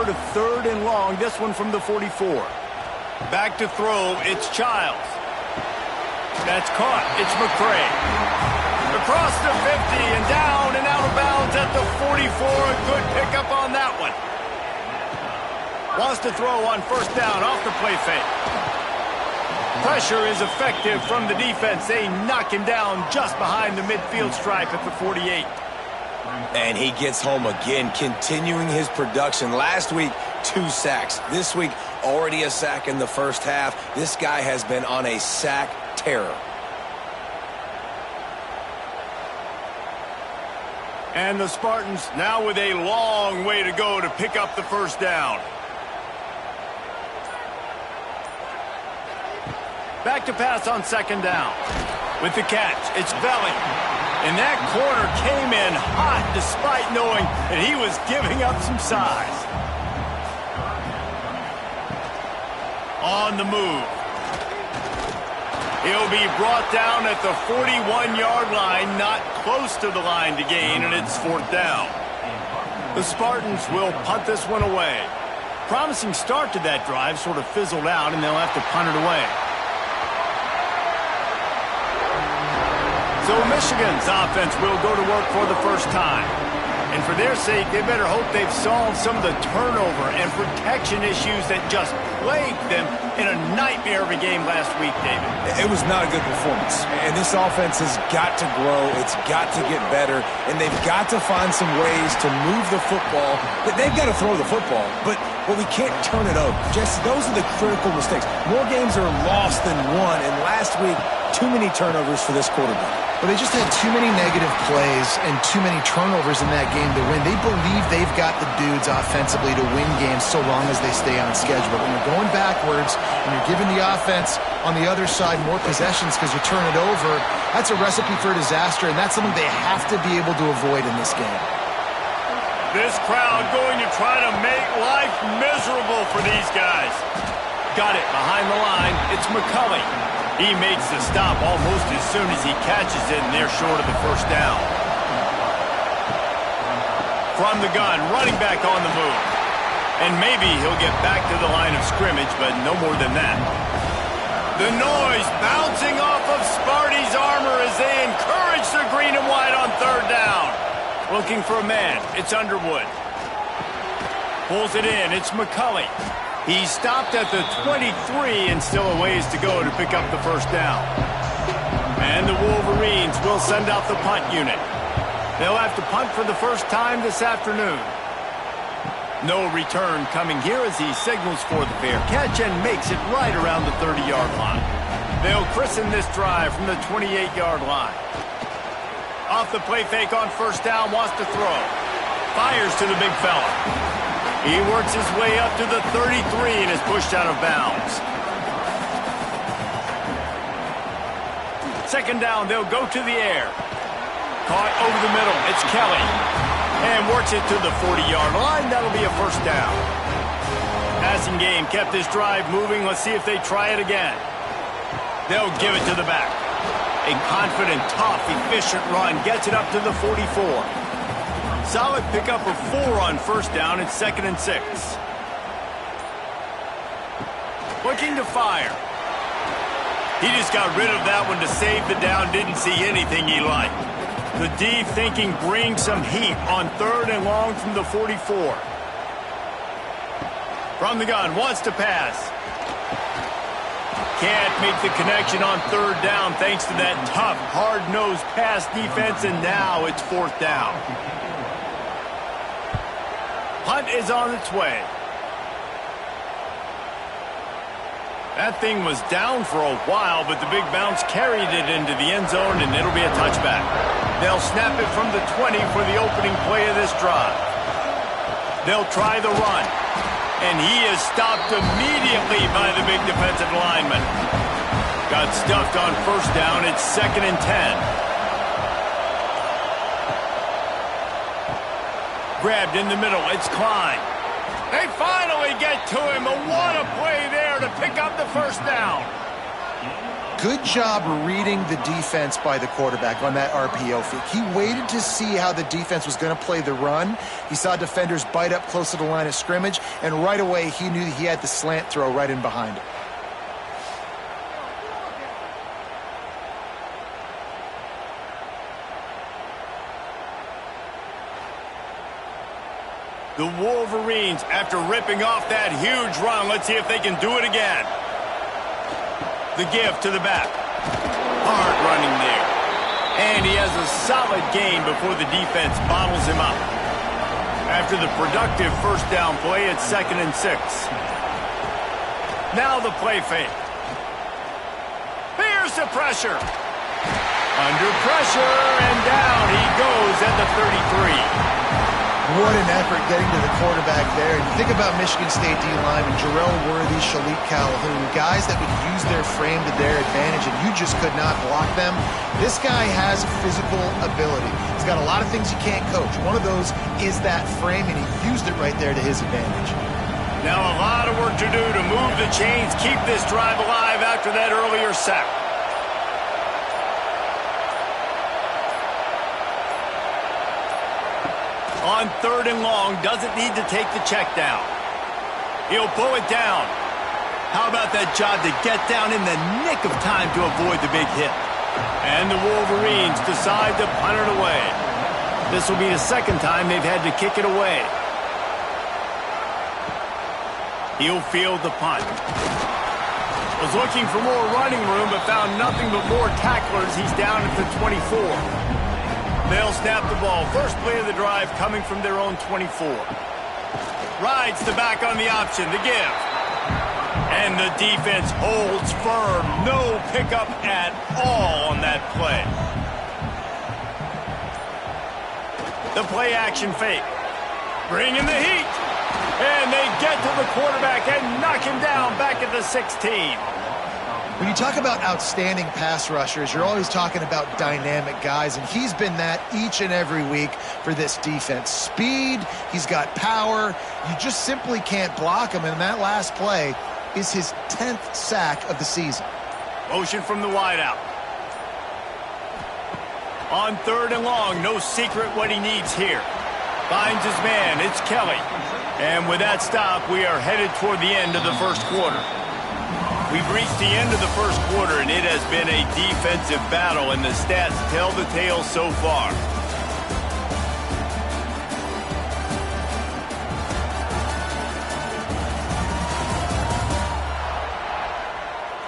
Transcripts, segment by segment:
to 3rd and long, this one from the 44. Back to throw, it's Childs. That's caught, it's McCray. Across the 50 and down and out of bounds at the 44. A good pickup on that one. Wants to throw on 1st down off the play fake. Pressure is effective from the defense. They knock him down just behind the midfield stripe at the 48. And he gets home again, continuing his production. Last week, 2 sacks. This week, already a sack in the first half. This guy has been on a sack terror. And the Spartans now with a long way to go to pick up the 1st down. Back to pass on 2nd down. With the catch, it's Belly. And that corner came in hot despite knowing that he was giving up some size. On the move. He'll be brought down at the 41-yard line, not close to the line to gain, and it's 4th down. The Spartans will punt this one away. Promising start to that drive, sort of fizzled out, and they'll have to punt it away. So Michigan's offense will go to work for the first time. And for their sake, they better hope they've solved some of the turnover and protection issues that just plagued them in a nightmare of a game last week, David. It was not a good performance. And this offense has got to grow. It's got to get better. And they've got to find some ways to move the football. They've got to throw the football. But we can't turn it over. Just those are the critical mistakes. More games are lost than won. And last week, too many turnovers for this quarterback. Well, they just had too many negative plays and too many turnovers in that game to win. They believe they've got the dudes offensively to win games so long as they stay on schedule. But when you're going backwards and you're giving the offense on the other side more possessions because you turn it over, that's a recipe for disaster, and that's something they have to be able to avoid in this game. This crowd going to try to make life miserable for these guys. Got it behind the line. It's McCulley. He makes the stop almost as soon as he catches it, and they're short of the 1st down. From the gun, running back on the move. And maybe he'll get back to the line of scrimmage, but no more than that. The noise bouncing off of Sparty's armor as they encourage the green and white on 3rd down. Looking for a man. It's Underwood. Pulls it in. It's McCulley. He stopped at the 23 and still a ways to go to pick up the 1st down. And the Wolverines will send out the punt unit. They'll have to punt for the first time this afternoon. No return coming here as he signals for the fair catch and makes it right around the 30-yard line. They'll christen this drive from the 28-yard line. Off the play fake on 1st down, wants to throw. Fires to the big fella. He works his way up to the 33 and is pushed out of bounds. 2nd down, they'll go to the air. Caught over the middle, it's Kelly. And works it to the 40-yard line, that'll be a 1st down. Passing game kept this drive moving, let's see if they try it again. They'll give it to the back. A confident, tough, efficient run gets it up to the 44. Solid pickup of 4 on 1st down. It's 2nd and 6. Looking to fire. He just got rid of that one to save the down. Didn't see anything he liked. The D thinking bring some heat on 3rd and long from the 44. From the gun, wants to pass. Can't make the connection on 3rd down thanks to that tough, hard-nosed pass defense, and now it's 4th down. Punt is on its way. That thing was down for a while, but the big bounce carried it into the end zone, and it'll be a touchback. They'll snap it from the 20 for the opening play of this drive. They'll try the run, and he is stopped immediately by the big defensive lineman. Got stuffed on 1st down. It's 2nd and 10. Grabbed in the middle, it's Klein. They finally get to him, but what a play there to pick up the 1st down. good job reading the defense by the quarterback on that RPO fake. He waited to see how the defense was going to play the run. He saw defenders bite up close to the line of scrimmage, and right away he knew he had the slant throw right in behind it. The Wolverines, after ripping off that huge run, let's see if they can do it again. The give to the back. Hard running there. And he has a solid gain before the defense bottles him up. After the productive first down play, it's 2nd and 6. Now the play fake. Here's the pressure. Under pressure, and down he goes at the 33. What an effort getting to the quarterback there. And you think about Michigan State D-line, Jarrell Worthy, Shalik Calhoun, guys that would use their frame to their advantage, and you just could not block them. This guy has physical ability. He's got a lot of things you can't coach. One of those is that frame, and he used it right there to his advantage. Now a lot of work to do to move the chains, keep this drive alive after that earlier sack. On 3rd and long, doesn't need to take the check down. He'll pull it down. How about that job to get down in the nick of time to avoid the big hit? And the Wolverines decide to punt it away. This will be the 2nd time they've had to kick it away. He'll field the punt. Was looking for more running room, but found nothing but more tacklers. He's down at the 24. They'll snap the ball. First play of the drive coming from their own 24. Rides the back on the option, the give. And the defense holds firm. No pickup at all on that play. The play action fake. Bring in the heat. And they get to the quarterback and knock him down back at the 16. When you talk about outstanding pass rushers, you're always talking about dynamic guys, and he's been that each and every week for this defense. Speed, he's got power. You just simply can't block him, and that last play is his 10th sack of the season. Motion from the wideout. On 3rd and long, no secret what he needs here. Finds his man, it's Kelly. And with that stop, we are headed toward the end of the first quarter. We've reached the end of the first quarter, and it has been a defensive battle, and the stats tell the tale so far.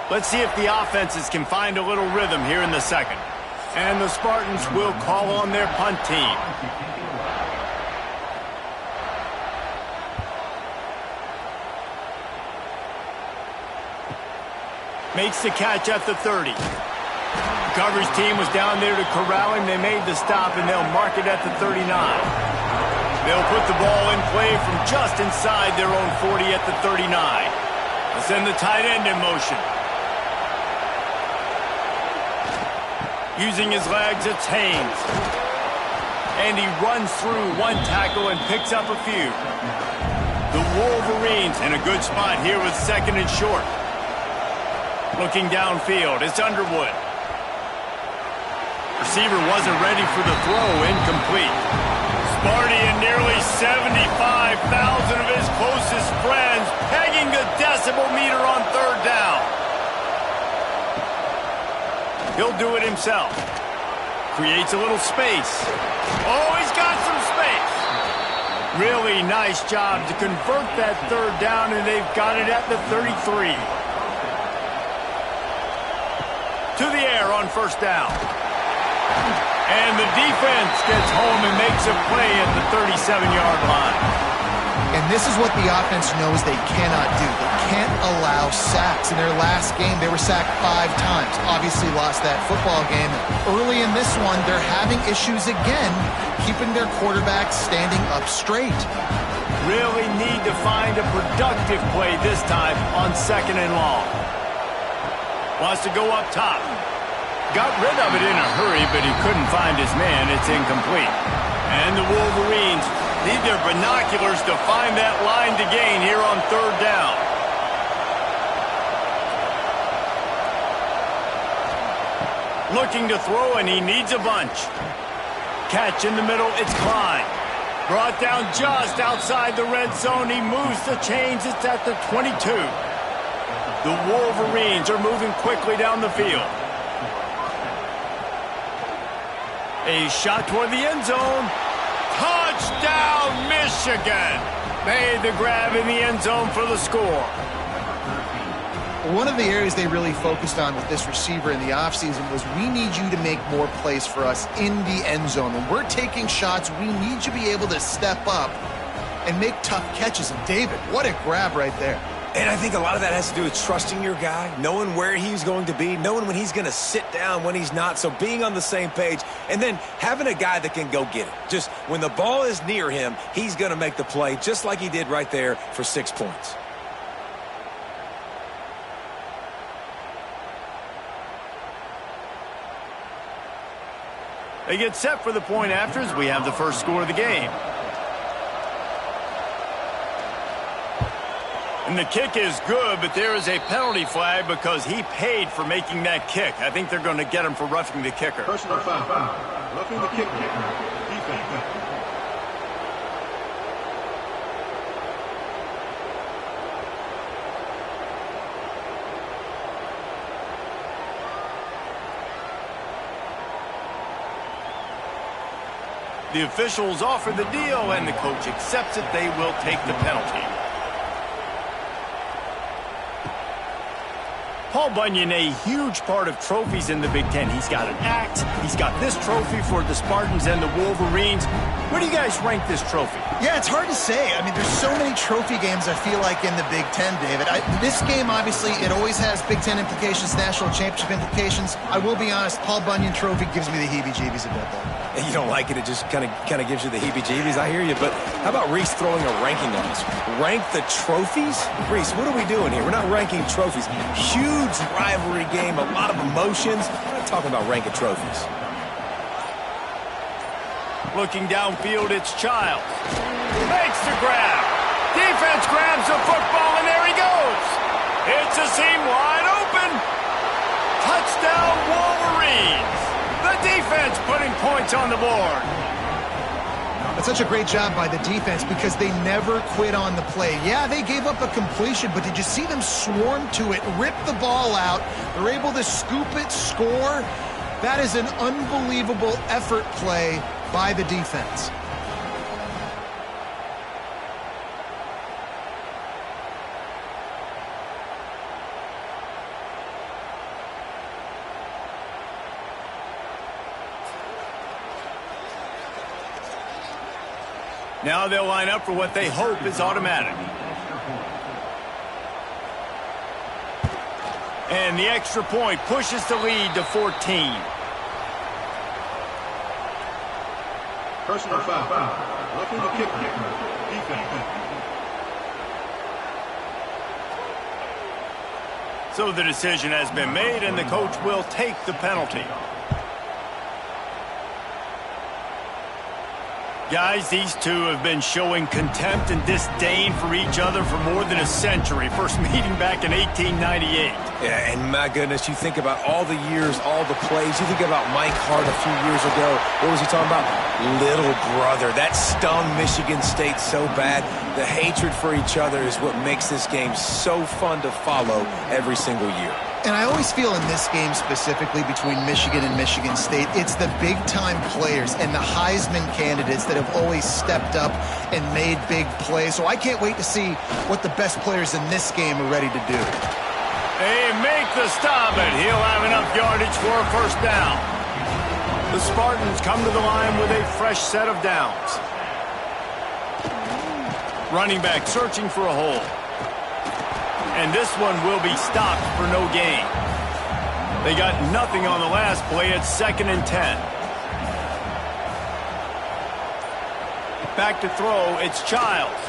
Let's see if the offenses can find a little rhythm here in the 2nd. And the Spartans will call on their punt team. Makes the catch at the 30. Coverage team was down there to corral him. They made the stop, and they'll mark it at the 39. They'll put the ball in play from just inside their own 40 at the 39. They'll send the tight end in motion. Using his legs, it's Haynes. And he runs through one tackle and picks up a few. The Wolverines in a good spot here with 2nd and short. Looking downfield, it's Underwood. Receiver wasn't ready for the throw, incomplete. Sparty and nearly 75,000 of his closest friends pegging the decibel meter on 3rd down. He'll do it himself. Creates a little space. Oh, he's got some space. Really nice job to convert that 3rd down, and they've got it at the 33. To the air on 1st down. And the defense gets home and makes a play at the 37-yard line. And this is what the offense knows they cannot do. They can't allow sacks. In their last game, they were sacked 5 times. Obviously lost that football game. Early in this one, they're having issues again, keeping their quarterback standing up straight. Really need to find a productive play this time on 2nd and long. Wants to go up top. Got rid of it in a hurry, but he couldn't find his man. It's incomplete. And the Wolverines need their binoculars to find that line to gain here on 3rd down. Looking to throw, and he needs a bunch. Catch in the middle, it's Klein. Brought down just outside the red zone. He moves the chains. It's at the 22. The Wolverines are moving quickly down the field. A shot toward the end zone. Touchdown, Michigan! Made the grab in the end zone for the score. One of the areas they really focused on with this receiver in the offseason was we need you to make more plays for us in the end zone. When we're taking shots, we need you to be able to step up and make tough catches. And David, what a grab right there. And I think a lot of that has to do with trusting your guy, knowing where he's going to be, knowing when he's going to sit down, when he's not, so being on the same page, and then having a guy that can go get it. Just when the ball is near him, he's going to make the play, just like he did right there for 6 points. They get set for the point after as we have the first score of the game. And the kick is good, but there is a penalty flag because he paid for making that kick. I think they're going to get him for roughing the kicker. Personal foul. Roughing the kicker. Defense. The officials offer the deal, and the coach accepts it. They will take the penalty. Paul Bunyan, a huge part of trophies in the Big Ten. He's got an axe. He's got this trophy for the Spartans and the Wolverines. Where do you guys rank this trophy? Yeah, it's hard to say. I mean, there's so many trophy games, I feel like, in the Big Ten, David. This game, obviously, it always has Big Ten implications, national championship implications. I will be honest, Paul Bunyan trophy gives me the heebie-jeebies a bit, though. And you don't like it, it just kind of gives you the heebie-jeebies. I hear you, but how about Reese throwing a ranking on us? Rank the trophies? Reese, what are we doing here? We're not ranking trophies. Huge rivalry game, a lot of emotions. We're not talking about ranking trophies. Looking downfield, it's Childs. Makes the grab. Defense grabs the football, and there he goes. It's a seam wide open. Touchdown, Wolverines. The defense putting points on the board. That's such a great job by the defense because they never quit on the play. Yeah, they gave up a completion, but did you see them swarm to it, rip the ball out? They're able to scoop it, score. That is an unbelievable effort play by the defense. Now they'll line up for what they hope is automatic. And the extra point pushes the lead to 14. Personal foul. Roughing the kicker. Defense. So the decision has been made, and the coach will take the penalty. Guys, these two have been showing contempt and disdain for each other for more than a century. First meeting back in 1898. Yeah, and my goodness, you think about all the years, all the plays. You think about Mike Hart a few years ago. What was he talking about? Little brother. That stung Michigan State so bad. The hatred for each other is what makes this game so fun to follow every single year. And I always feel in this game specifically between Michigan and Michigan State, it's the big-time players and the Heisman candidates that have always stepped up and made big plays. So I can't wait to see what the best players in this game are ready to do. They make the stop, and he'll have enough yardage for a first down. The Spartans come to the line with a fresh set of downs. Running back searching for a hole. And this one will be stopped for no gain. They got nothing on the last play. It's 2nd and 10. Back to throw, it's Childs.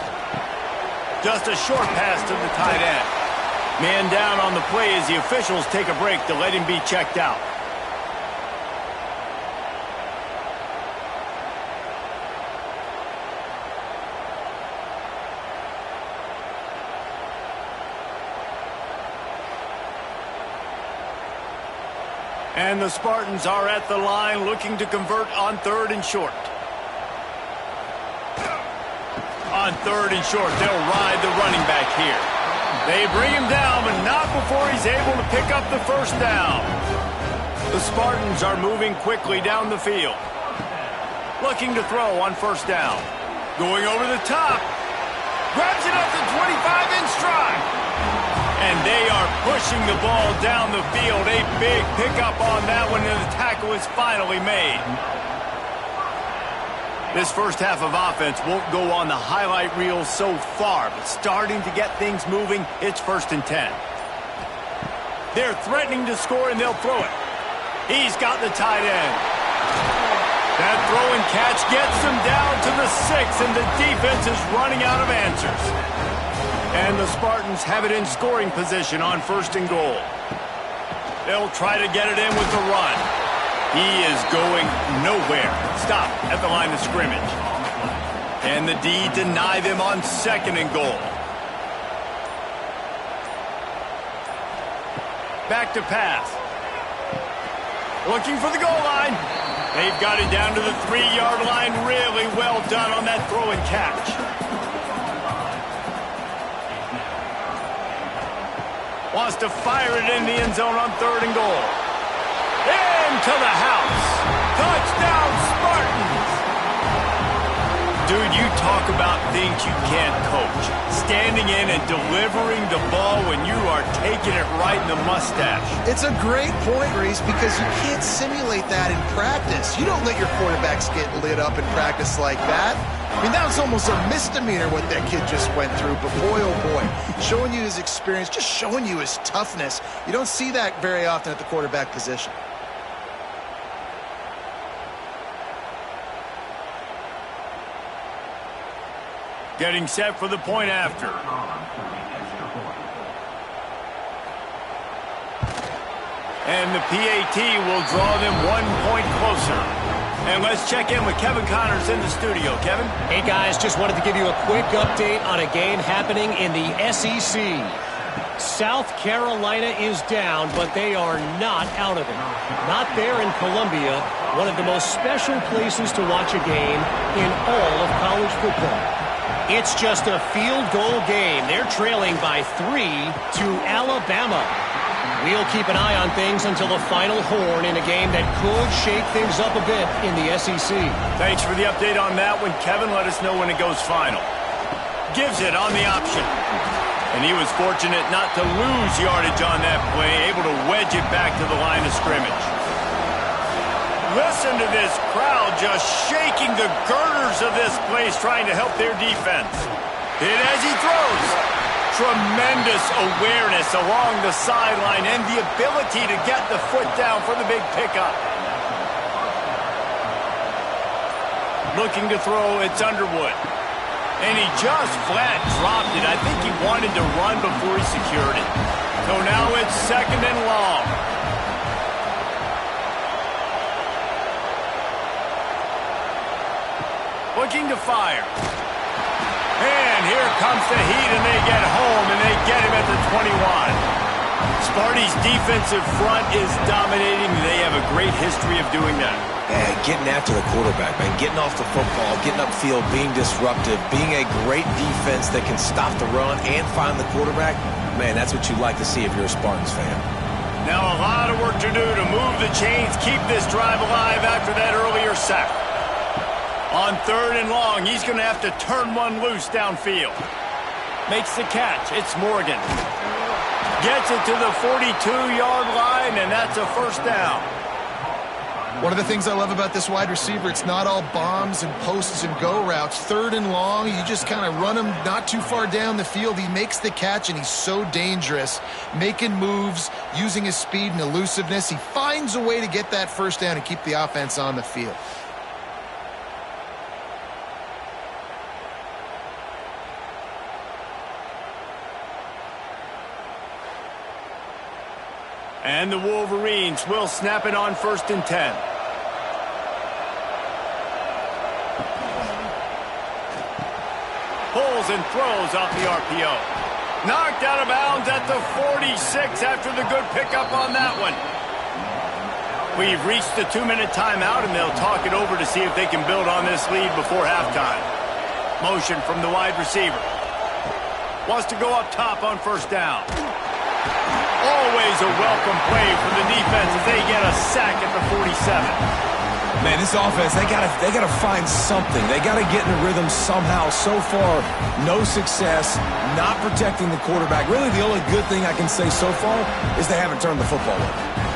Just a short pass to the tight end. Man down on the play as the officials take a break to let him be checked out. And the Spartans are at the line looking to convert on 3rd and short. On 3rd and short, they'll ride the running back here. They bring him down, but not before he's able to pick up the first down. The Spartans are moving quickly down the field. Looking to throw on 1st down. Going over the top. Grabs it up to 25 in stride. And they are pushing the ball down the field. A big pickup on that one, and the tackle is finally made. This first half of offense won't go on the highlight reel so far, but starting to get things moving, it's 1st and 10. They're threatening to score, and they'll throw it. He's got the tight end. That throw and catch gets them down to the 6, and the defense is running out of answers. And the Spartans have it in scoring position on 1st and goal. They'll try to get it in with the run. He is going nowhere. Stop at the line of scrimmage. And the D deny them on 2nd and goal. Back to pass. Looking for the goal line. They've got it down to the 3-yard line. Really well done on that throw and catch. Wants to fire it in the end zone on 3rd and goal. Into the house. Touchdown, Spartans. Dude, you talk about things you can't coach. Standing in and delivering the ball when you are taking it right in the mustache. It's a great point, Reese, because you can't simulate that in practice. You don't let your quarterbacks get lit up in practice like that. I mean, that was almost a misdemeanor what that kid just went through, but boy, oh boy, showing you his experience, just showing you his toughness. You don't see that very often at the quarterback position. Getting set for the point after. And the PAT will draw them 1 point closer. And let's check in with Kevin Connors in the studio. Kevin? Hey, guys, just wanted to give you a quick update on a game happening in the SEC. South Carolina is down, but they are not out of it. Not there in Columbia, one of the most special places to watch a game in all of college football. It's just a field goal game. They're trailing by 3 to Alabama. We'll keep an eye on things until the final horn in a game that could shake things up a bit in the SEC. Thanks for the update on that one, Kevin. Let us know when it goes final. Gives it on the option. And he was fortunate not to lose yardage on that play, able to wedge it back to the line of scrimmage. Listen to this crowd just shaking the girders of this place, trying to help their defense. Hit as he throws. Tremendous awareness along the sideline and the ability to get the foot down for the big pickup. Looking to throw, it's Underwood. And he just flat dropped it. I think he wanted to run before he secured it. So now it's 2nd and long. Looking to fire. And here comes the heat, and they get home, and they get him at the 21. Sparty's defensive front is dominating. They have a great history of doing that. Yeah, getting after the quarterback, man. Getting off the football, getting upfield, being disruptive, being a great defense that can stop the run and find the quarterback. Man, that's what you like to see if you're a Spartans fan. Now a lot of work to do to move the chains, keep this drive alive after that earlier sack. On 3rd and long, he's going to have to turn one loose downfield. Makes the catch. It's Morgan. Gets it to the 42-yard line, and that's a 1st down. One of the things I love about this wide receiver, it's not all bombs and posts and go routes. 3rd and long, you just kind of run him not too far down the field. He makes the catch, and he's so dangerous, making moves, using his speed and elusiveness. He finds a way to get that 1st down and keep the offense on the field. And the Wolverines will snap it on 1st and 10. Pulls and throws off the RPO. Knocked out of bounds at the 46 after the good pickup on that one. We've reached the 2-minute timeout, and they'll talk it over to see if they can build on this lead before halftime. Motion from the wide receiver. Wants to go up top on first down. Always a welcome play from the defense as they get a sack at the 47. Man, this offense, they gotta find something. They gotta get in a rhythm somehow. So far, no success, not protecting the quarterback. Really, the only good thing I can say so far is they haven't turned the football over.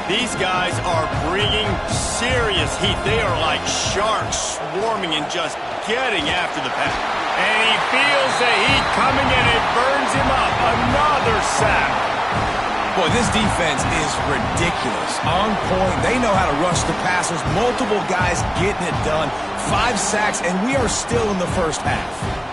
These guys are bringing serious heat. They are like sharks swarming and just getting after the pass. And he feels the heat coming, and it burns him up. Another sack. Boy, this defense is ridiculous. On point. They know how to rush the passers. Multiple guys getting it done. 5 sacks, and we are still in the first half.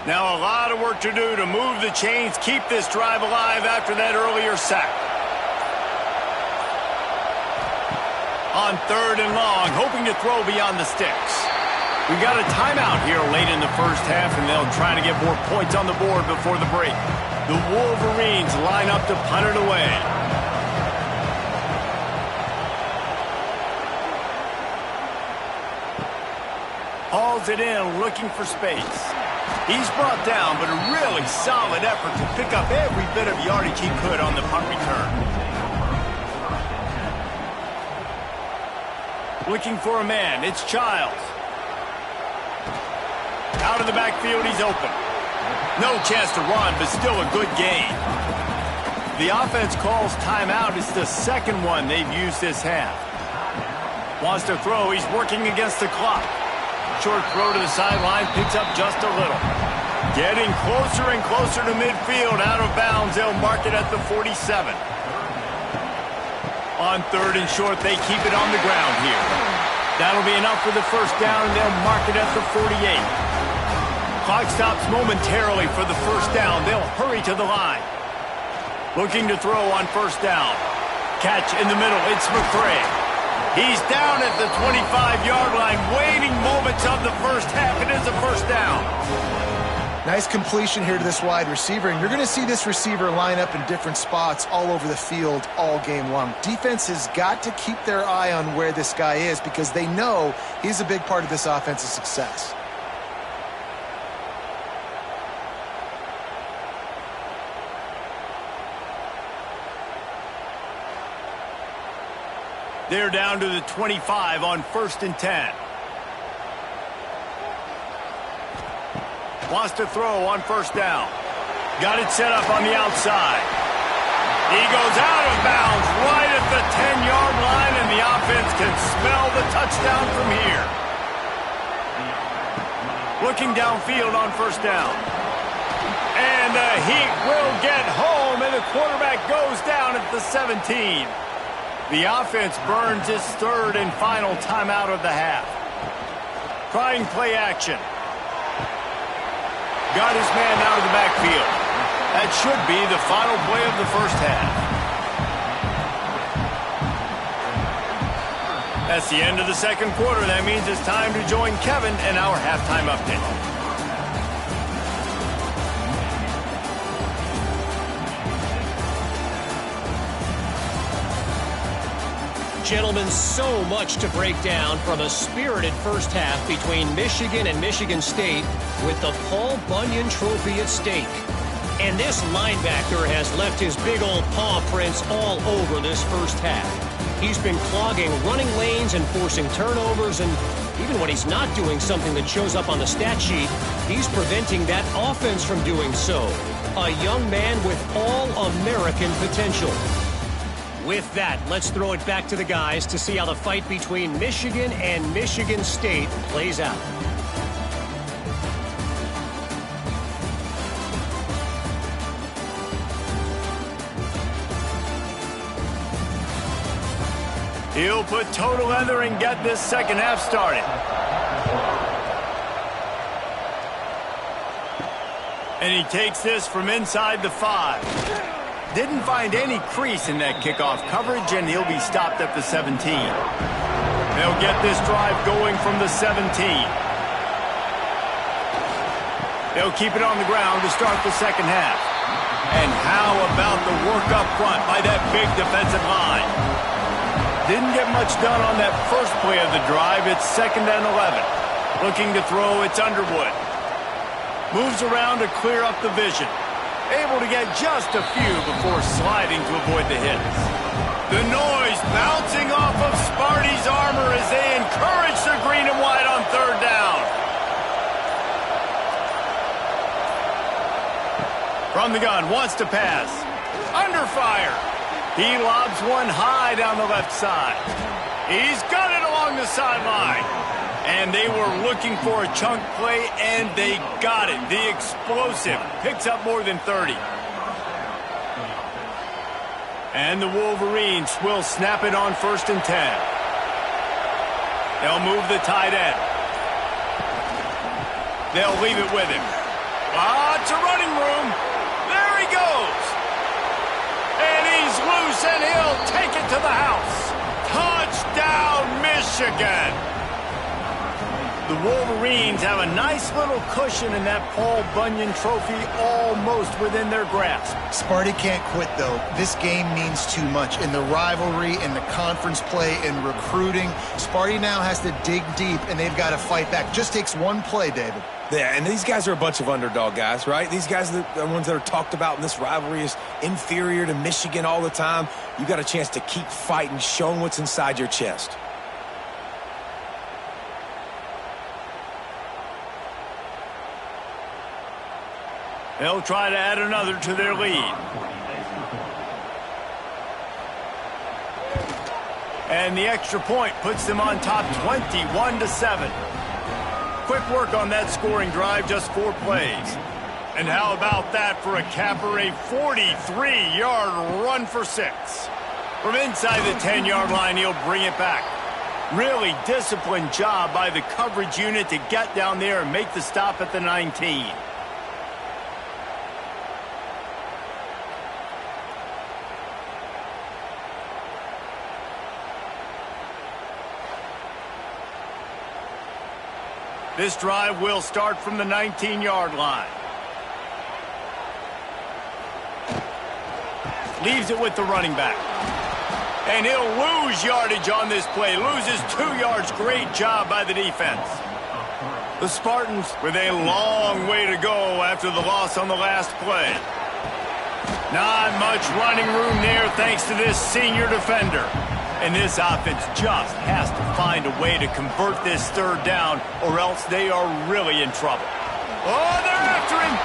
Now a lot of work to do to move the chains, keep this drive alive after that earlier sack. On 3rd and long, hoping to throw beyond the sticks. We got a timeout here late in the first half, and they'll try to get more points on the board before the break. The Wolverines line up to punt it away. Hauls it in, looking for space. He's brought down, but a really solid effort to pick up every bit of yardage he could on the punt return. Looking for a man. It's Childs. Out of the backfield, he's open. No chance to run, but still a good gain. The offense calls timeout. It's the second one they've used this half. Wants to throw. He's working against the clock. Short throw to the sideline. Picks up just a little. Getting closer and closer to midfield. Out of bounds. They'll mark it at the 47. On 3rd and short, they keep it on the ground here. That'll be enough for the first down, and they'll mark it at the 48. Clock stops momentarily for the first down. They'll hurry to the line. Looking to throw on first down. Catch in the middle. It's McCray. He's down at the 25-yard line. Waiting moments of the first half. It is a first down. Nice completion here to this wide receiver, and you're going to see this receiver line up in different spots all over the field all game long. Defense has got to keep their eye on where this guy is because they know he's a big part of this offense's success. They're down to the 25 on 1st and 10. Wants to throw on first down. Got it set up on the outside. He goes out of bounds right at the 10-yard line, and the offense can smell the touchdown from here. Looking downfield on first down. And the Heat will get home, and the quarterback goes down at the 17. The offense burns its 3rd and final timeout of the half. Trying play action. Got his man out of the backfield. That should be the final play of the first half. That's the end of the second quarter. That means it's time to join Kevin in our halftime update. Gentlemen, so much to break down from a spirited first half between Michigan and Michigan State with the Paul Bunyan Trophy at stake. And this linebacker has left his big old paw prints all over this first half. He's been clogging running lanes and forcing turnovers, and even when he's not doing something that shows up on the stat sheet, he's preventing that offense from doing so. A young man with all-American potential. With that, let's throw it back to the guys to see how the fight between Michigan and Michigan State plays out. He'll put total leather and get this second half started. And he takes this from inside the 5. Didn't find any crease in that kickoff coverage, and he'll be stopped at the 17. They'll get this drive going from the 17. They'll keep it on the ground to start the second half. And how about the work up front by that big defensive line? Didn't get much done on that first play of the drive. It's 2nd and 11. Looking to throw, it's Underwood. Moves around to clear up the vision. Able to get just a few before sliding to avoid the hits. The noise bouncing off of Sparty's armor as they encourage the green and white on 3rd down. From the gun, wants to pass. Under fire. He lobs one high down the left side. He's got it along the sideline. And they were looking for a chunk play, and they got it. The explosive picks up more than 30. And the Wolverines will snap it on 1st and 10. They'll move the tight end. They'll leave it with him. Lots of running room. There he goes. And he's loose, and he'll take it to the house. Touchdown, Michigan. The Wolverines have a nice little cushion in that Paul Bunyan trophy almost within their grasp. Sparty can't quit, though. This game means too much. In the rivalry, in the conference play, in recruiting, Sparty now has to dig deep, and they've got to fight back. Just takes one play, David. Yeah, and these guys are a bunch of underdog guys, right? These guys are the ones that are talked about in this rivalry as inferior to Michigan all the time. You got a chance to keep fighting, showing what's inside your chest. They'll try to add another to their lead. And the extra point puts them on top 21-7. Quick work on that scoring drive, just 4 plays. And how about that for a capper, a 43-yard run for 6. From inside the 10-yard line, he'll bring it back. Really disciplined job by the coverage unit to get down there and make the stop at the 19. This drive will start from the 19-yard line. Leaves it with the running back. And he'll lose yardage on this play. Loses 2 yards. Great job by the defense. The Spartans with a long way to go after the loss on the last play. Not much running room there thanks to this senior defender. And this offense just has to find a way to convert this 3rd down, or else they are really in trouble. Oh, they're after him!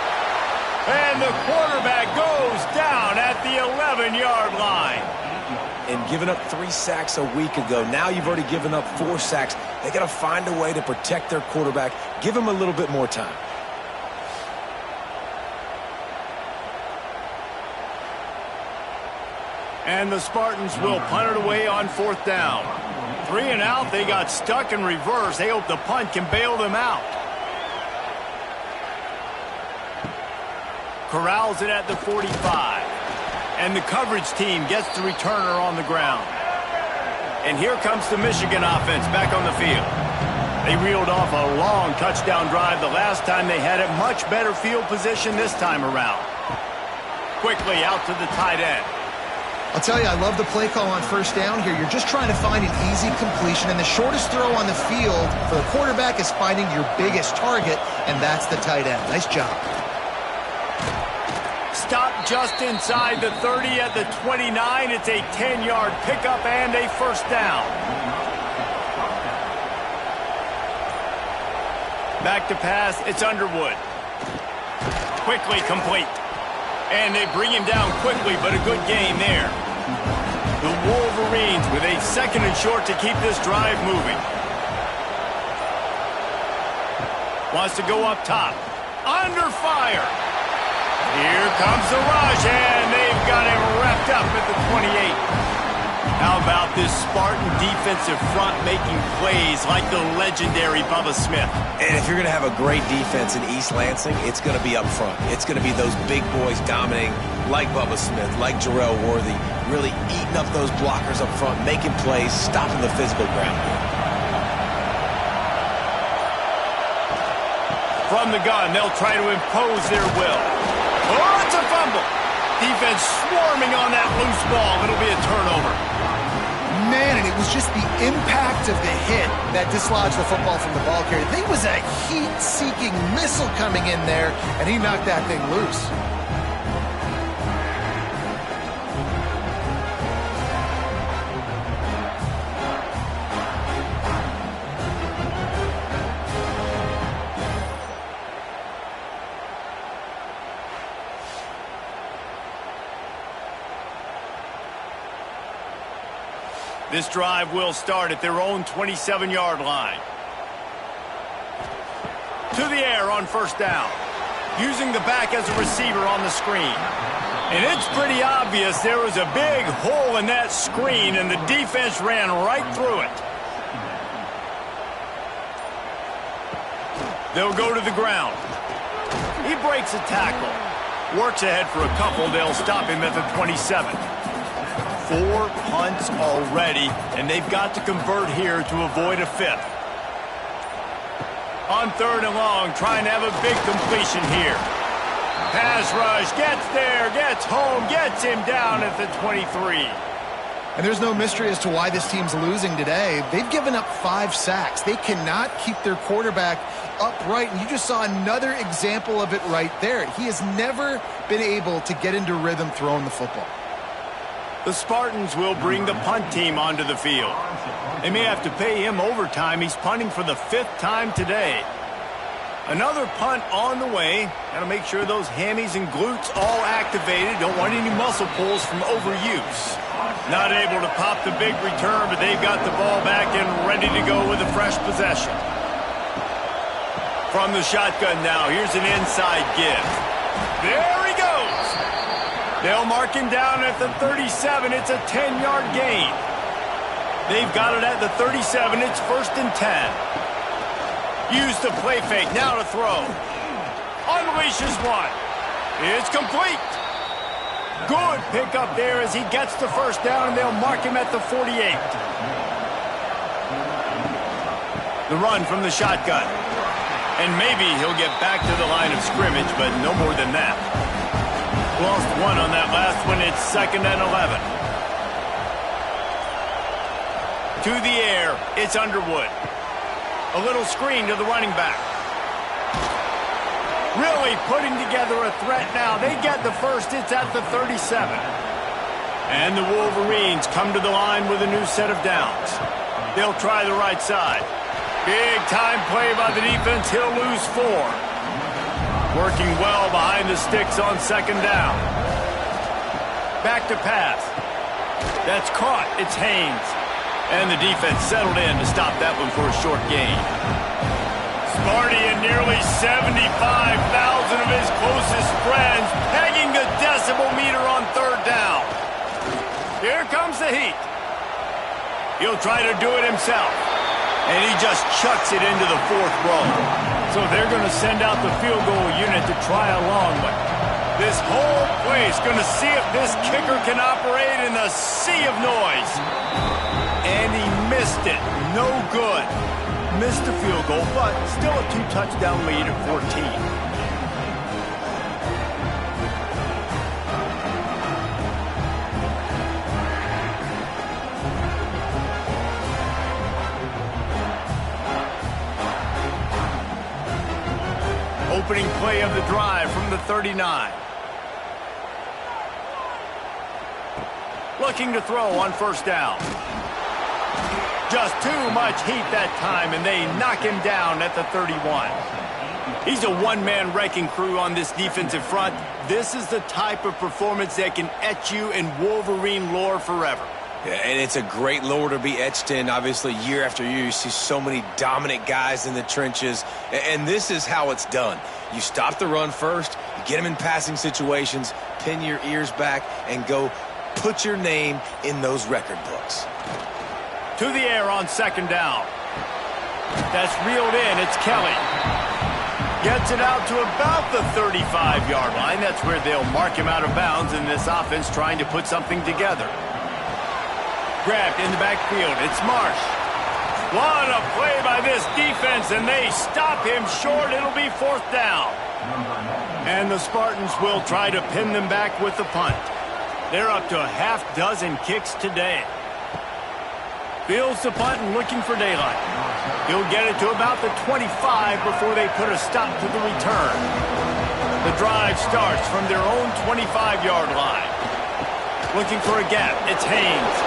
And the quarterback goes down at the 11-yard line. And giving up 3 sacks a week ago, now you've already given up 4 sacks. They got to find a way to protect their quarterback. Give him a little bit more time. And the Spartans will punt it away on 4th down. 3 and out, they got stuck in reverse. They hope the punt can bail them out. Corrals it at the 45. And the coverage team gets the returner on the ground. And here comes the Michigan offense back on the field. They reeled off a long touchdown drive the last time they had it. Much better field position this time around. Quickly out to the tight end. I'll tell you, I love the play call on 1st down here. You're just trying to find an easy completion, and the shortest throw on the field for the quarterback is finding your biggest target, and that's the tight end. Nice job. Stop just inside the 30 at the 29. It's a 10-yard pickup and a 1st down. Back to pass, it's Underwood. Quickly complete. And they bring him down quickly, but a good gain there. The Wolverines with a 2nd and short to keep this drive moving. Wants to go up top. Under fire. Here comes the rush, and they've got him wrapped up at the 28. How about this Spartan defensive front making plays like the legendary Bubba Smith? And if you're going to have a great defense in East Lansing, it's going to be up front. It's going to be those big boys dominating like Bubba Smith, like Jarrell Worthy, really eating up those blockers up front, making plays, stopping the physical ground game. From the gun, they'll try to impose their will. Oh, it's a fumble. Defense swarming on that loose ball. It'll be a turnover. Man, and it was just the impact of the hit that dislodged the football from the ball carrier. There was a heat-seeking missile coming in there, and he knocked that thing loose. This drive will start at their own 27-yard line. To the air on first down. Using the back as a receiver on the screen. And it's pretty obvious there was a big hole in that screen, and the defense ran right through it. They'll go to the ground. He breaks a tackle. Works ahead for a couple. They'll stop him at the 27. 4 punts already, and they've got to convert here to avoid a 5th. On 3rd and long, trying to have a big completion here. Pass rush, gets there, gets home, gets him down at the 23. And there's no mystery as to why this team's losing today. They've given up 5 sacks. They cannot keep their quarterback upright, and you just saw another example of it right there. He has never been able to get into rhythm throwing the football. The Spartans will bring the punt team onto the field. They may have to pay him overtime. He's punting for the 5th time today. Another punt on the way. Got to make sure those hammies and glutes all activated. Don't want any muscle pulls from overuse. Not able to pop the big return, but they've got the ball back and ready to go with a fresh possession. From the shotgun now, here's an inside give. There he goes. They'll mark him down at the 37. It's a 10-yard gain. They've got it at the 37. It's 1st and 10. Use the play fake. Now to throw. Unleashes one. It's complete. Good pickup there as he gets the first down, and they'll mark him at the 48. The run from the shotgun. And maybe he'll get back to the line of scrimmage, but no more than that. Lost one on that last one. It's 2nd and 11. To the air. It's Underwood. A little screen to the running back. Really putting together a threat now. They get the first. It's at the 37. And the Wolverines come to the line with a new set of downs. They'll try the right side. Big time play by the defense. He'll lose 4. Working well behind the sticks on 2nd down. Back to pass. That's caught. It's Haynes. And the defense settled in to stop that one for a short gain. Sparty and nearly 75,000 of his closest friends pegging the decibel meter on 3rd down. Here comes the heat. He'll try to do it himself. And he just chucks it into the 4th row. So they're going to send out the field goal unit to try along, but this whole place going to see if this kicker can operate in the sea of noise. And he missed it. No good. Missed the field goal, but still a 2-touchdown lead at 14. Opening play of the drive from the 39. Looking to throw on 1st down. Just too much heat that time, and they knock him down at the 31. He's a one-man wrecking crew on this defensive front. This is the type of performance that can etch you in Wolverine lore forever. Yeah, and it's a great lore to be etched in. Obviously, year after year, you see so many dominant guys in the trenches, and this is how it's done. You stop the run first, you get them in passing situations, pin your ears back, and go put your name in those record books. To the air on 2nd down. That's reeled in. It's Kelly. Gets it out to about the 35-yard line. That's where they'll mark him out of bounds in this offense trying to put something together. Grabbed in the backfield. It's Marsh. What a play by this defense, and they stop him short. It'll be 4th down. And the Spartans will try to pin them back with the punt. They're up to a half dozen kicks today. Fields the punt and looking for daylight. He'll get it to about the 25 before they put a stop to the return. The drive starts from their own 25-yard line. Looking for a gap. It's Haynes.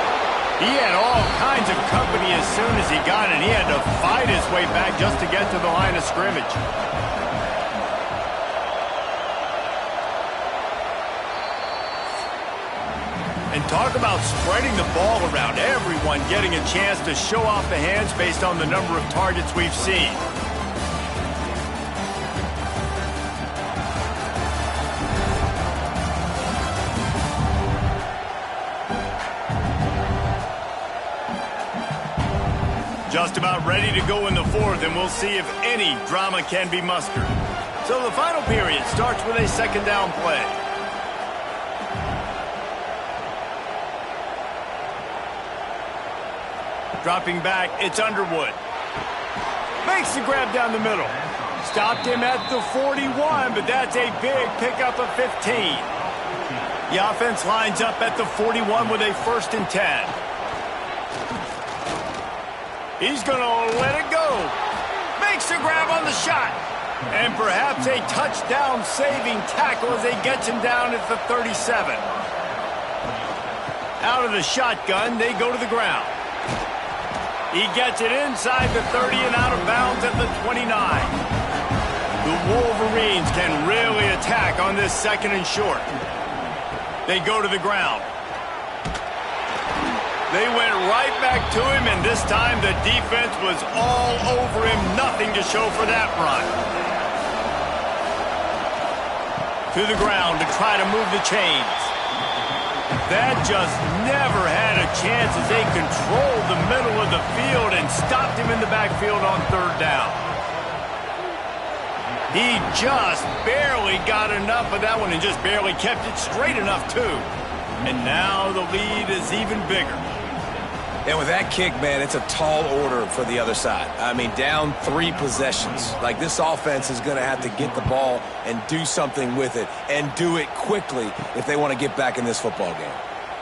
He had all kinds of company as soon as he got it. He had to fight his way back just to get to the line of scrimmage. And talk about spreading the ball around. Everyone getting a chance to show off the hands based on the number of targets we've seen. Just about ready to go in the 4th, and we'll see if any drama can be mustered. So the final period starts with a 2nd down play. Dropping back, it's Underwood. Makes the grab down the middle. Stopped him at the 41, but that's a big pickup of 15. The offense lines up at the 41 with a 1st and 10. He's going to let it go. Makes the grab on the shot. And perhaps a touchdown-saving tackle as they get him down at the 37. Out of the shotgun, they go to the ground. He gets it inside the 30 and out of bounds at the 29. The Wolverines can really attack on this 2nd and short. They go to the ground. They went right back to him, and this time the defense was all over him. Nothing to show for that run. To the ground to try to move the chains. That just never had a chance as they controlled the middle of the field and stopped him in the backfield on 3rd down. He just barely got enough of that one and just barely kept it straight enough, too. And now the lead is even bigger. And with that kick, man, it's a tall order for the other side. I mean, down 3 possessions. Like, this offense is going to have to get the ball and do something with it, and do it quickly if they want to get back in this football game.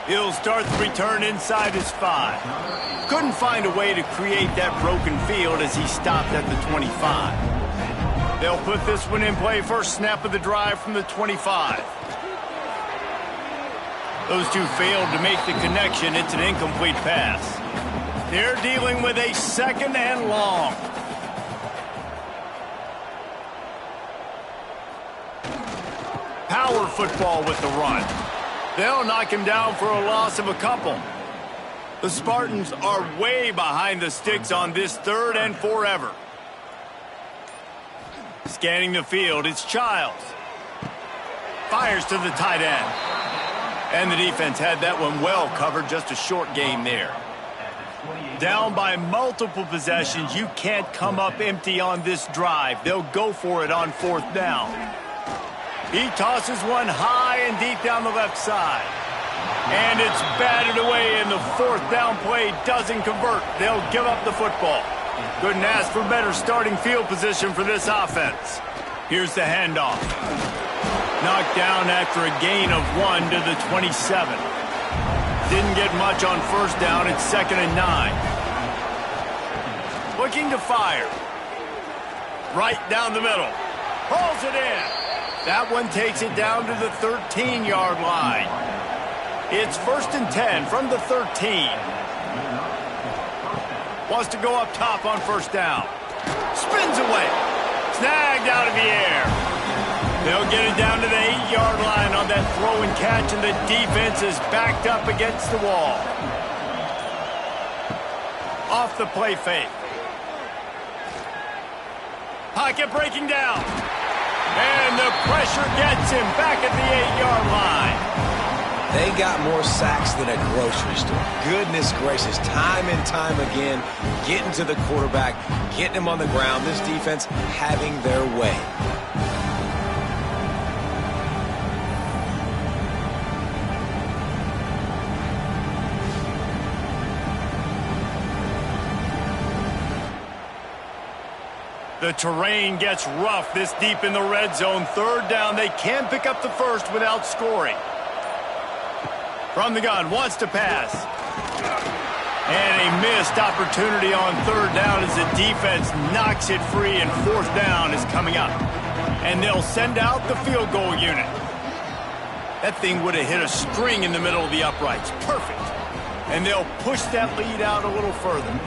He'll start the return inside his 5. Couldn't find a way to create that broken field as he stopped at the 25. They'll put this one in play. First snap of the drive from the 25. Those two failed to make the connection. It's an incomplete pass. They're dealing with a 2nd and long. Power football with the run. They'll knock him down for a loss of a couple. The Spartans are way behind the sticks on this 3rd and forever. Scanning the field, it's Childs. Fires to the tight end. And the defense had that one well covered, just a short game there. Down by multiple possessions, you can't come up empty on this drive. They'll go for it on 4th down. He tosses one high and deep down the left side. And it's batted away, and the 4th down play doesn't convert. They'll give up the football. Couldn't ask for better starting field position for this offense. Here's the handoff. Knocked down after a gain of 1 to the 27. Didn't get much on 1st down. It's 2nd and 9. Looking to fire. Right down the middle. Pulls it in. That one takes it down to the 13-yard line. It's 1st and 10 from the 13. Wants to go up top on 1st down. Spins away. Snagged out of the air. They'll get it down to the 8-yard line on that throw and catch, and the defense is backed up against the wall. Off the play fake. Pocket breaking down. And the pressure gets him back at the 8-yard line. They got more sacks than a grocery store. Goodness gracious, time and time again, getting to the quarterback, getting him on the ground. This defense having their way. The terrain gets rough this deep in the red zone. Third down, they can pick up the first without scoring. From the gun, wants to pass. And a missed opportunity on third down as the defense knocks it free, and fourth down is coming up. And they'll send out the field goal unit. That thing would have hit a string in the middle of the uprights. Perfect. And they'll push that lead out a little further.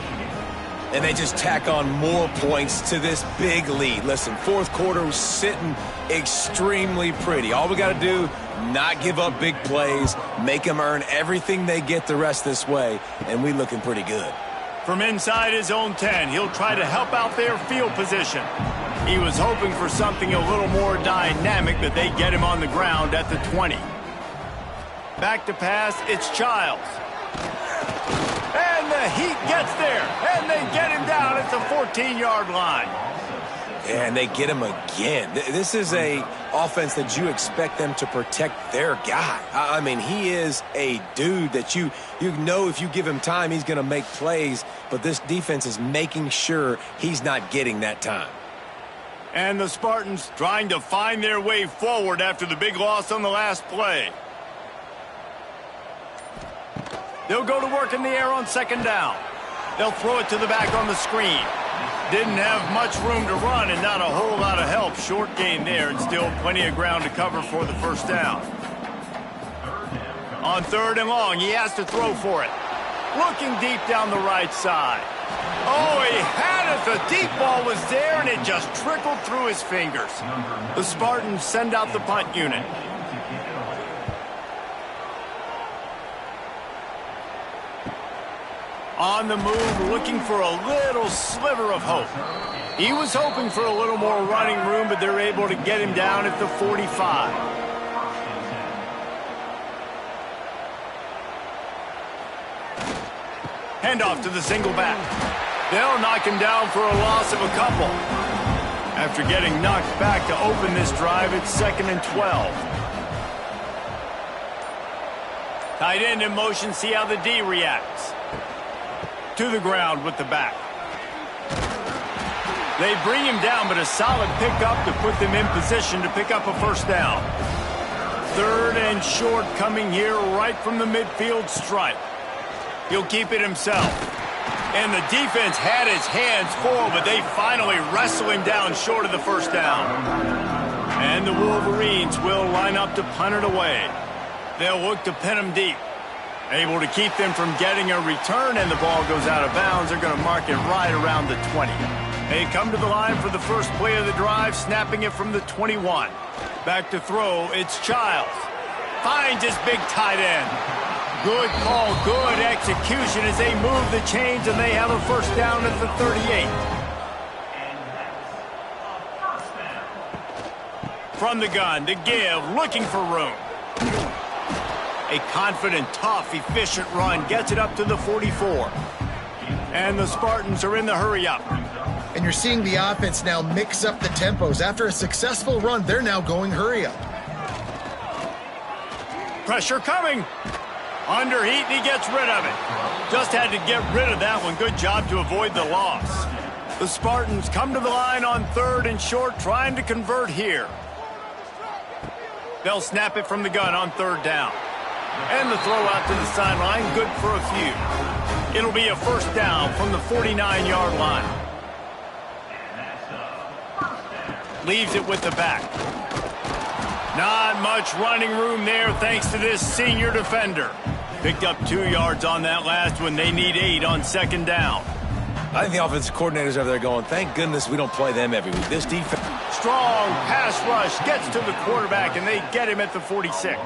And they just tack on more points to this big lead. Listen, fourth quarter was sitting extremely pretty. All we got to do, not give up big plays, make them earn everything they get the rest this way, and we looking pretty good. From inside his own 10, he'll try to help out their field position. He was hoping for something a little more dynamic, but they get him on the ground at the 20. Back to pass, it's Childs. And the Heat gets there, and they get him down at the 14-yard line. And they get him again. This is a offense that you expect them to protect their guy. I mean, he is a dude that you know if you give him time, he's going to make plays, but this defense is making sure he's not getting that time. And the Spartans trying to find their way forward after the big loss on the last play. They'll go to work in the air on second down. They'll throw it to the back on the screen. Didn't have much room to run and not a whole lot of help. Short gain there and still plenty of ground to cover for the first down. On third and long, he has to throw for it. Looking deep down the right side. Oh, he had it. The deep ball was there, and it just trickled through his fingers. The Spartans send out the punt unit. On the move, looking for a little sliver of hope. He was hoping for a little more running room, but they're able to get him down at the 45. Handoff to the single back. They'll knock him down for a loss of a couple. After getting knocked back to open this drive, it's 2nd and 12. Tight end in motion, see how the D reacts. To the ground with the back. They bring him down, but a solid pickup to put them in position to pick up a first down. Third and short coming here right from the midfield stripe. He'll keep it himself. And the defense had his hands full, but they finally wrestle him down short of the first down. And the Wolverines will line up to punt it away. They'll look to pin him deep. Able to keep them from getting a return, and the ball goes out of bounds. They're going to mark it right around the 20. They come to the line for the first play of the drive, snapping it from the 21. Back to throw, it's Childs. Finds his big tight end. Good call, good execution as they move the chains, and they have a first down at the 38. From the gun, to give, looking for room. A confident, tough, efficient run gets it up to the 44. And the Spartans are in the hurry-up. And you're seeing the offense now mix up the tempos. After a successful run, they're now going hurry-up. Pressure coming. Under heat, and he gets rid of it. Just had to get rid of that one. Good job to avoid the loss. The Spartans come to the line on third and short, trying to convert here. They'll snap it from the gun on third down. And the throw out to the sideline, good for a few. It'll be a first down from the 49-yard line. Leaves it with the back. Not much running room there thanks to this senior defender. Picked up 2 yards on that last one. They need 8 on second down. I think the offensive coordinators over there going, thank goodness we don't play them every week. This defense. Strong pass rush gets to the quarterback, and they get him at the 46.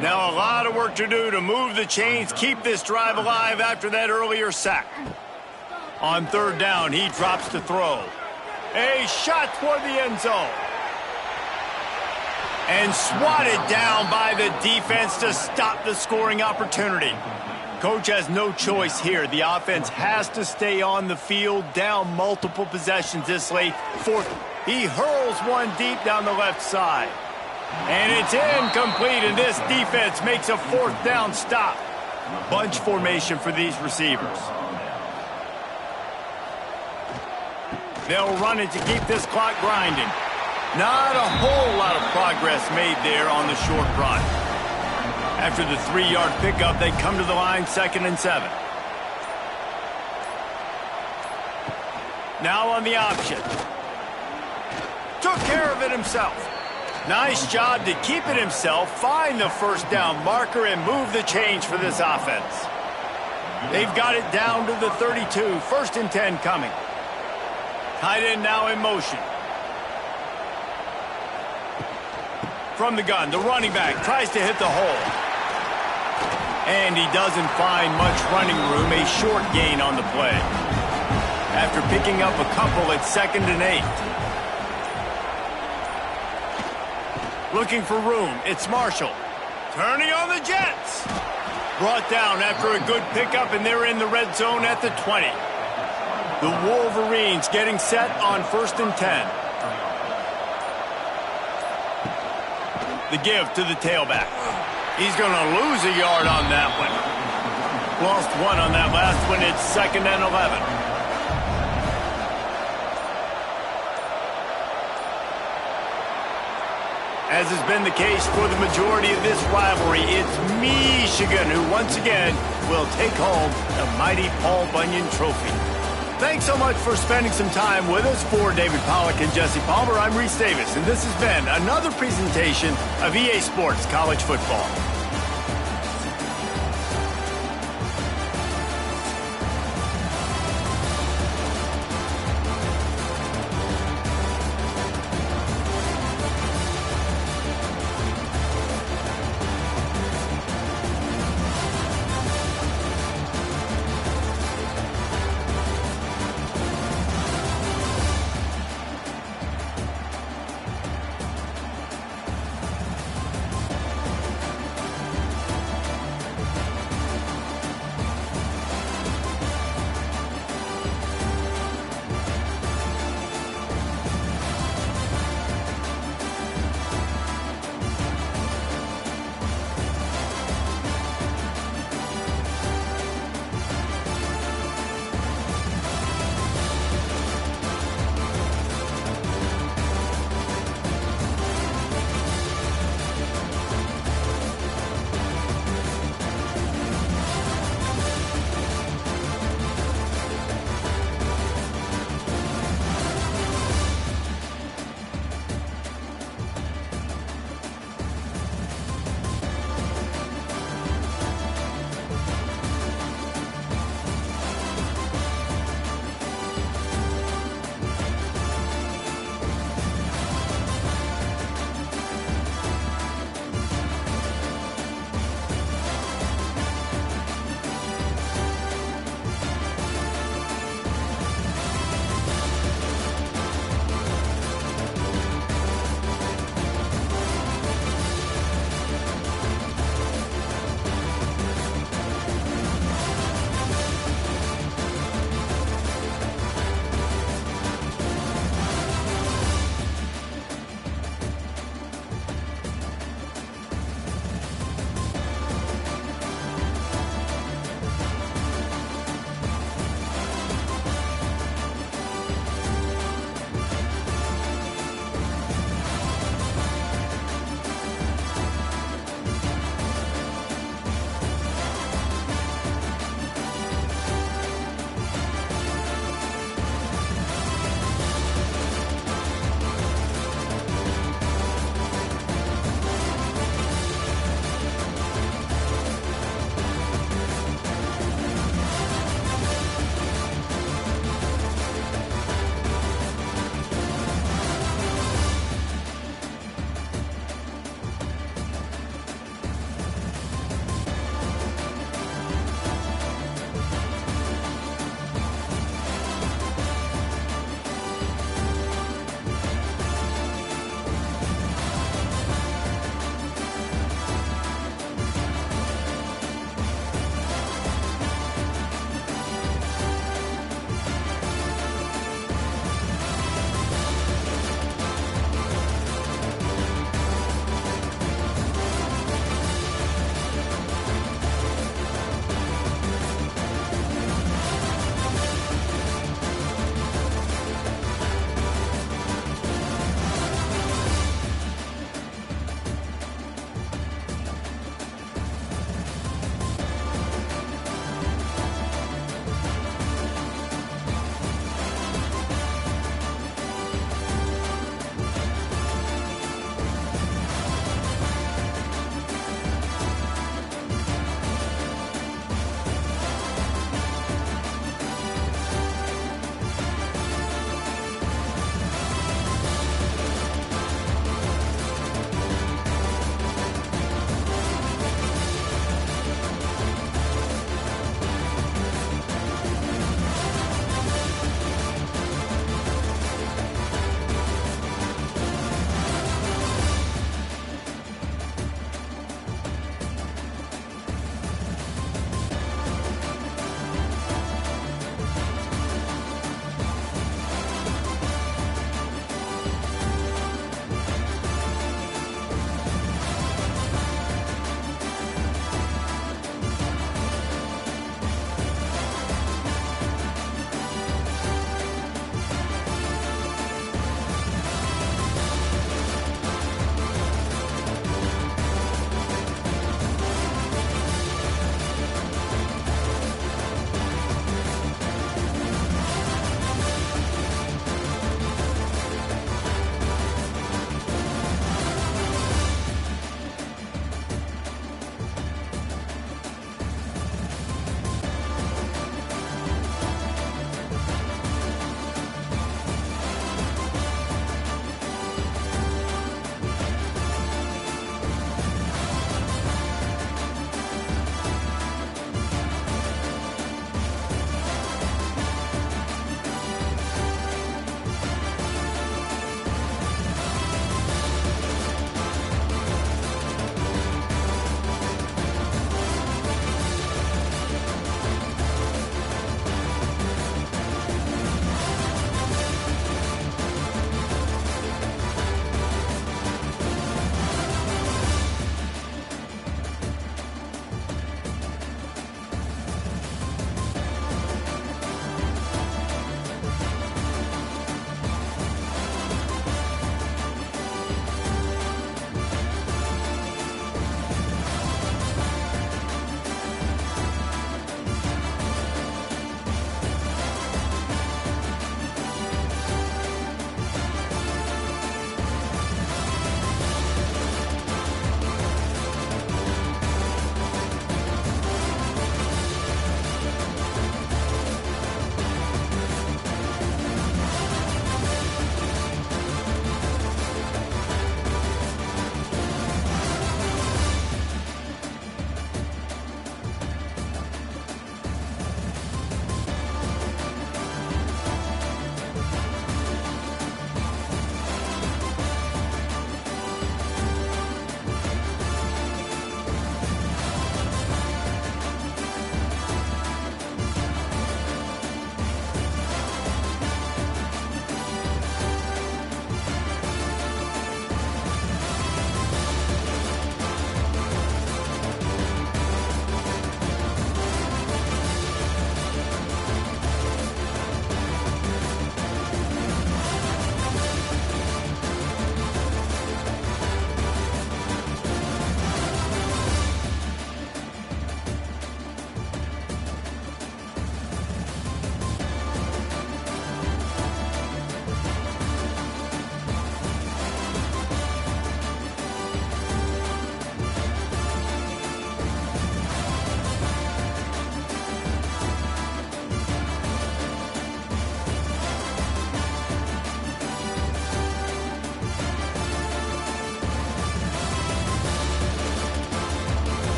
Now a lot of work to do to move the chains, keep this drive alive after that earlier sack. On third down, he drops to throw. A shot toward the end zone. And swatted down by the defense to stop the scoring opportunity. Coach has no choice here. The offense has to stay on the field, down multiple possessions this late. Fourth, he hurls one deep down the left side. And it's incomplete, and this defense makes a fourth down stop. Bunch formation for these receivers. They'll run it to keep this clock grinding. Not a whole lot of progress made there on the short run. After the 3-yard pickup, they come to the line 2nd and 7. Now on the option. Took care of it himself. Nice job to keep it himself, find the first down marker, and move the change for this offense. They've got it down to the 32. 1st and 10 coming. Tight end now in motion. From the gun, the running back tries to hit the hole. And he doesn't find much running room, a short gain on the play. After picking up a couple at 2nd and 8. Looking for room, it's Marshall. Turning on the Jets. Brought down after a good pickup, and they're in the red zone at the 20. The Wolverines getting set on 1st and 10. The give to the tailback. He's going to lose a yard on that one. Lost 1 on that last one. It's 2nd and 11. As has been the case for the majority of this rivalry, it's Michigan who once again will take home the mighty Paul Bunyan Trophy. Thanks so much for spending some time with us. For David Pollack and Jesse Palmer, I'm Reese Davis, and this has been another presentation of EA Sports College Football.